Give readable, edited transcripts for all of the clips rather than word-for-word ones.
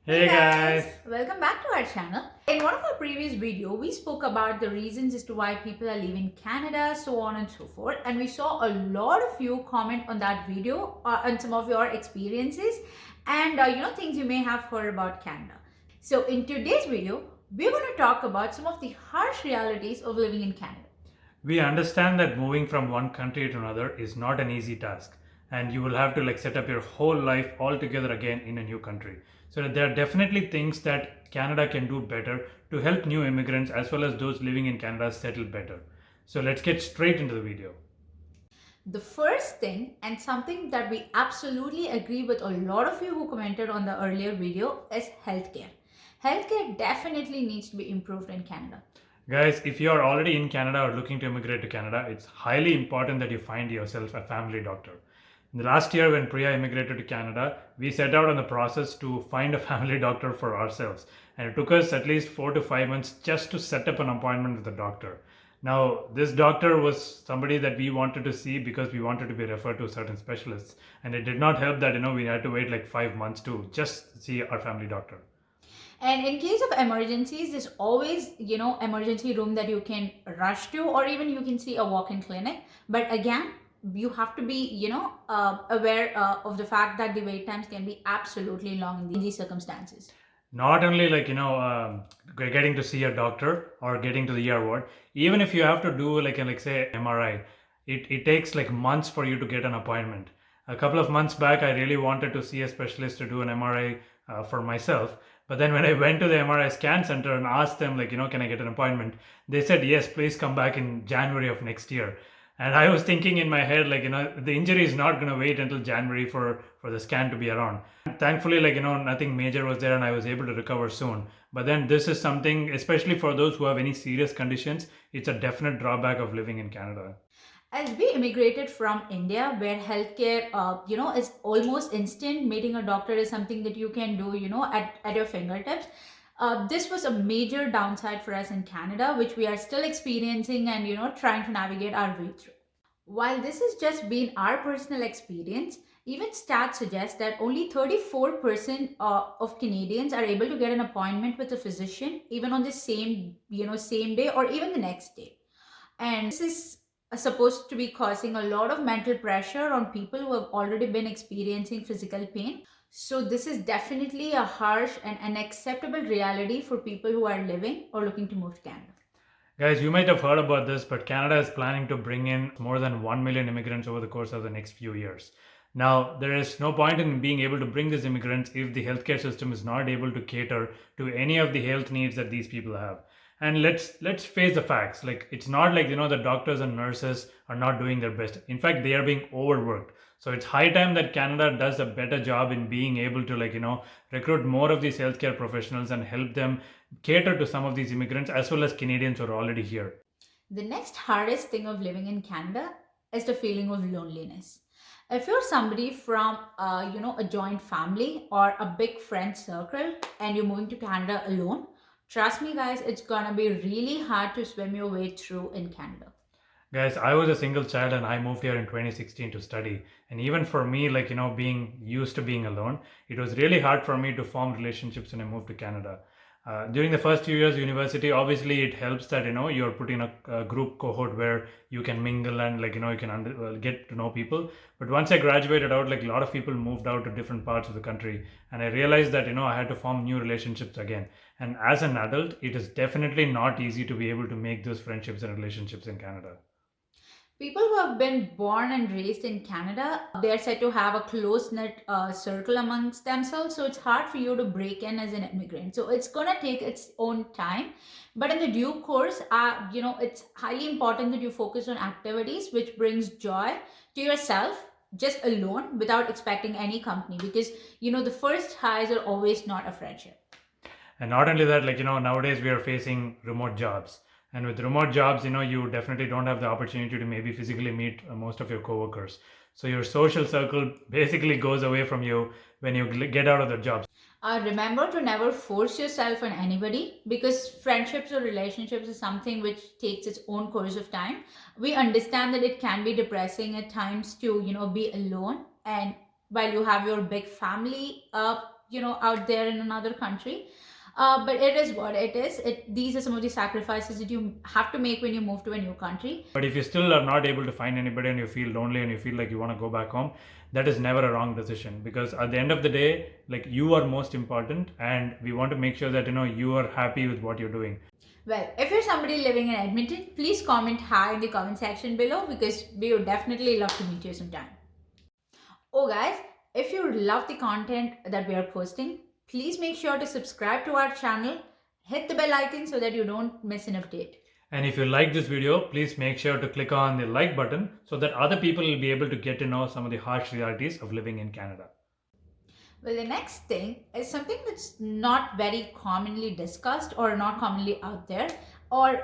Hey Hey guys, guys, welcome back to our channel. In one of our previous video, we spoke about the reasons as to why people are leaving Canada, so on and so forth. And we saw a lot of you comment on that video on some of your experiences and things you may have heard about Canada. So in today's video, we're going to talk about some of the harsh realities of living in Canada. we understand that moving from one country to another is not an easy task, and you will have to set up your whole life all together again in a new country. So there are definitely things that Canada can do better to help new immigrants as well as those living in Canada settle better. So let's get straight into the video. The first thing, and something that we absolutely agree with a lot of you who commented on the earlier video, is healthcare. Healthcare definitely needs to be improved in Canada. Guys, if you are already in Canada or looking to immigrate to Canada, it's highly important that you find yourself a family doctor. In the last year, when Priya immigrated to Canada, we set out on the process to find a family doctor for ourselves. And it took us at least 4 to 5 months just to set up an appointment with a doctor. Now, this doctor was somebody that we wanted to see because we wanted to be referred to certain specialists. And it did not help that, we had to wait like 5 months to just see our family doctor. And in case of emergencies, there's always, emergency room that you can rush to, or even you can see a walk-in clinic. But again, you have to be, aware of the fact that the wait times can be absolutely long in these circumstances. Not only getting to see a doctor or getting to the ER ward, even if you have to do say MRI, it takes like months for you to get an appointment. A couple of months back, I really wanted to see a specialist to do an MRI for myself, but then when I went to the MRI scan center and asked them can I get an appointment, they said yes, please come back in January of next year. And I was thinking in my head the injury is not going to wait until January for the scan to be around. Thankfully nothing major was there and I was able to recover soon. But then this is something, especially for those who have any serious conditions, it's a definite drawback of living in Canada. As we immigrated from India, where healthcare, is almost instant, meeting a doctor is something that you can do, at your fingertips. This was a major downside for us in Canada, which we are still experiencing and, trying to navigate our way through. While this has just been our personal experience, even stats suggest that only 34% of Canadians are able to get an appointment with a physician, even on the same day or even the next day. And this is supposed to be causing a lot of mental pressure on people who have already been experiencing physical pain. So, this is definitely a harsh and unacceptable reality for people who are living or looking to move to Canada. Guys, you might have heard about this, but Canada is planning to bring in more than 1 million immigrants over the course of the next few years. Now, there is no point in being able to bring these immigrants if the healthcare system is not able to cater to any of the health needs that these people have. And let's face the facts. It's not the doctors and nurses are not doing their best. In fact, they are being overworked. So it's high time that Canada does a better job in being able to recruit more of these healthcare professionals and help them cater to some of these immigrants as well as Canadians who are already here. The next hardest thing of living in Canada is the feeling of loneliness. If you're somebody from a joint family or a big friend circle and you're moving to Canada alone, trust me guys, it's gonna be really hard to swim your way through in Canada. Guys, I was a single child and I moved here in 2016 to study. And even for me, being used to being alone, it was really hard for me to form relationships when I moved to Canada. During the first few years university, obviously it helps that you're put in a group cohort where you can mingle and you can get to know people. But once I graduated out, a lot of people moved out to different parts of the country, and I realized that I had to form new relationships again. And as an adult, it is definitely not easy to be able to make those friendships and relationships in Canada. People who have been born and raised in Canada, they are said to have a close knit circle amongst themselves. So it's hard for you to break in as an immigrant. So it's going to take its own time. But in the due course, it's highly important that you focus on activities which brings joy to yourself just alone without expecting any company, because the first highs are always not a friendship. And not only that, nowadays we are facing remote jobs. And with remote jobs, you definitely don't have the opportunity to maybe physically meet most of your coworkers. So your social circle basically goes away from you when you get out of the job. Remember to never force yourself on anybody, because friendships or relationships is something which takes its own course of time. We understand that it can be depressing at times to be alone, and while you have your big family, out there in another country. But it is what it is. These are some of the sacrifices that you have to make when you move to a new country. But if you still are not able to find anybody and you feel lonely and you feel like you want to go back home, that is never a wrong decision, because at the end of the day, like, you are most important, and we want to make sure that you are happy with what you're doing. Well, if you're somebody living in Edmonton, please comment hi in the comment section below, because we would definitely love to meet you sometime. Oh, guys, if you love the content that we are posting, please make sure to subscribe to our channel, hit the bell icon so that you don't miss an update. And if you like this video, please make sure to click on the like button so that other people will be able to get to know some of the harsh realities of living in Canada. Well, the next thing is something that's not very commonly discussed or not commonly out there, or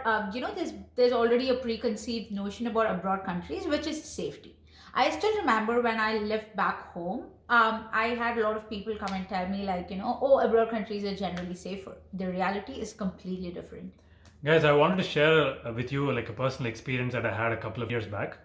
there's already a preconceived notion about abroad countries, which is safety. I still remember when I lived back home. I had a lot of people come and tell me, like, oh, abroad countries are generally safer. The reality is completely different. Guys, I wanted to share with you like a personal experience that I had a couple of years back.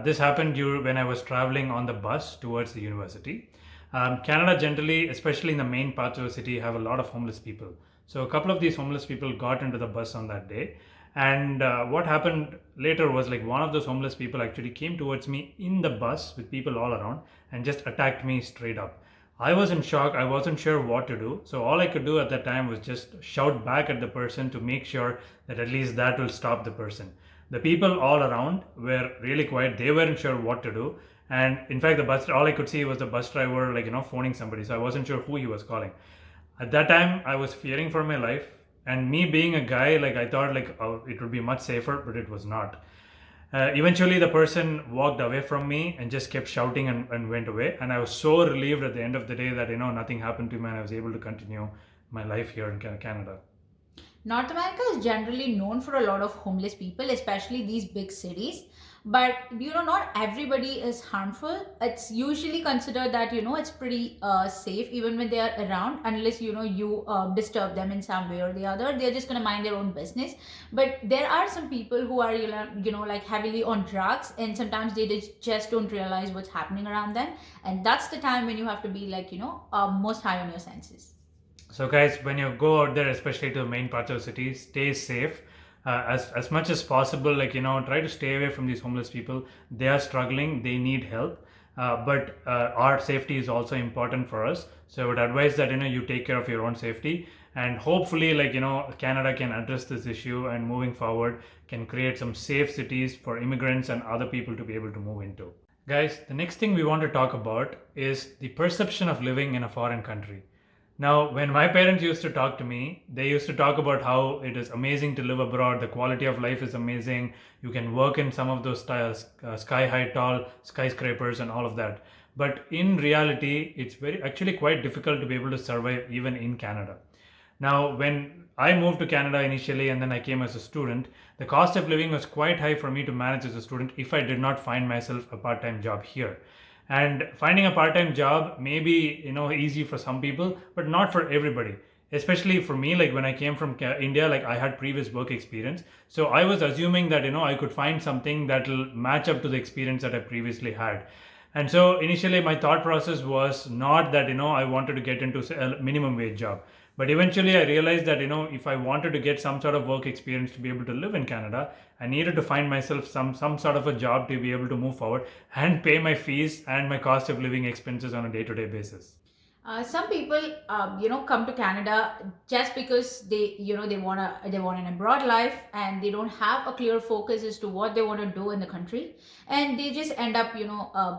This happened when I was traveling on the bus towards the university. Canada generally, especially in the main parts of the city, have a lot of homeless people. So a couple of these homeless people got into the bus on that day. And what happened later was, like, one of those homeless people actually came towards me in the bus with people all around and just attacked me straight up. I was in shock. I wasn't sure what to do. So all I could do at that time was just shout back at the person to make sure that at least that will stop the person. The people all around were really quiet. They weren't sure what to do. And in fact, all I could see was the bus driver, like, phoning somebody. So I wasn't sure who he was calling. At that time, I was fearing for my life. And me being a guy, like, I thought, like, oh, it would be much safer, but it was not. Eventually, the person walked away from me and just kept shouting and went away. And I was so relieved at the end of the day that, nothing happened to me and I was able to continue my life here in Canada. North America is generally known for a lot of homeless people, especially these big cities. But not everybody is harmful. It's usually considered that it's pretty safe even when they are around, unless you disturb them in some way or the other. They're just gonna mind their own business. But there are some people who are like heavily on drugs, and sometimes they just don't realize what's happening around them, and that's the time when you have to be like most high on your senses. So, guys, when you go out there, especially to the main parts of the city, stay safe. As much as possible, like, try to stay away from these homeless people. They are struggling, they need help. But our safety is also important for us. So I would advise that you take care of your own safety, and hopefully, like, Canada can address this issue, and moving forward can create some safe cities for immigrants and other people to be able to move into. Guys, the next thing we want to talk about is the perception of living in a foreign country. Now, when my parents used to talk to me, they used to talk about how it is amazing to live abroad. The quality of life is amazing. You can work in some of those sky high, tall skyscrapers and all of that. But in reality, it's actually quite difficult to be able to survive even in Canada. Now, when I moved to Canada initially and then I came as a student, the cost of living was quite high for me to manage as a student if I did not find myself a part-time job here. And finding a part-time job may be easy for some people, but not for everybody. Especially for me, like, when I came from India, like, I had previous work experience, so I was assuming that I could find something that will match up to the experience that I previously had. And so initially my thought process was not that I wanted to get into a minimum wage job, but eventually I realized that if I wanted to get some sort of work experience to be able to live in Canada, I needed to find myself some sort of a job to be able to move forward and pay my fees and my cost of living expenses on a day-to-day basis. Some people, come to Canada just because they want an abroad life, and they don't have a clear focus as to what they want to do in the country, and they just end up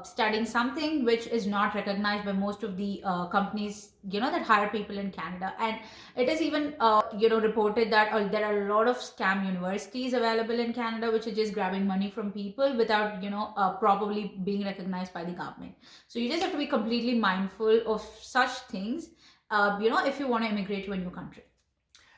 studying something which is not recognized by most of the companies that hire people in Canada. And it is even reported that there are a lot of scam universities available in Canada which are just grabbing money from people without probably being recognized by the government. So you just have to be completely mindful of such things if you want to immigrate to a new country.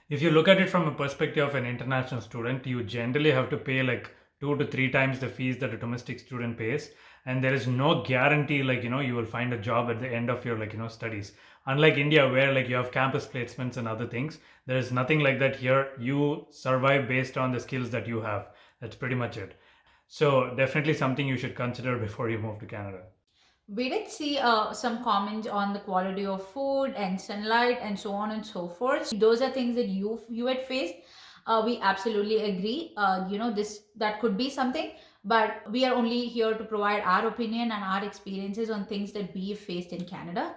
If you look at it from a perspective of an international student, you generally have to pay like 2 to 3 times the fees that a domestic student pays, and there is no guarantee like you will find a job at the end of your studies. Unlike India, where like you have campus placements and other things, there is nothing like that here. You survive based on the skills that you have. That's pretty much it. So definitely something you should consider before you move to Canada. We did see some comments on the quality of food and sunlight and so on and so forth. Those are things that you had faced. We absolutely agree. This that could be something, but we are only here to provide our opinion and our experiences on things that we have faced in Canada.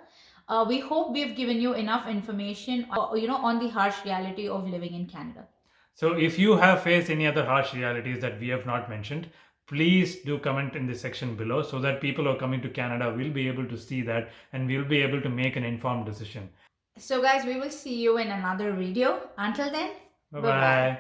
We hope we've given you enough information, on the harsh reality of living in Canada. So, if you have faced any other harsh realities that we have not mentioned, please do comment in the section below so that people who are coming to Canada will be able to see that and will be able to make an informed decision. So, guys, we will see you in another video. Until then, Bye bye bye. bye.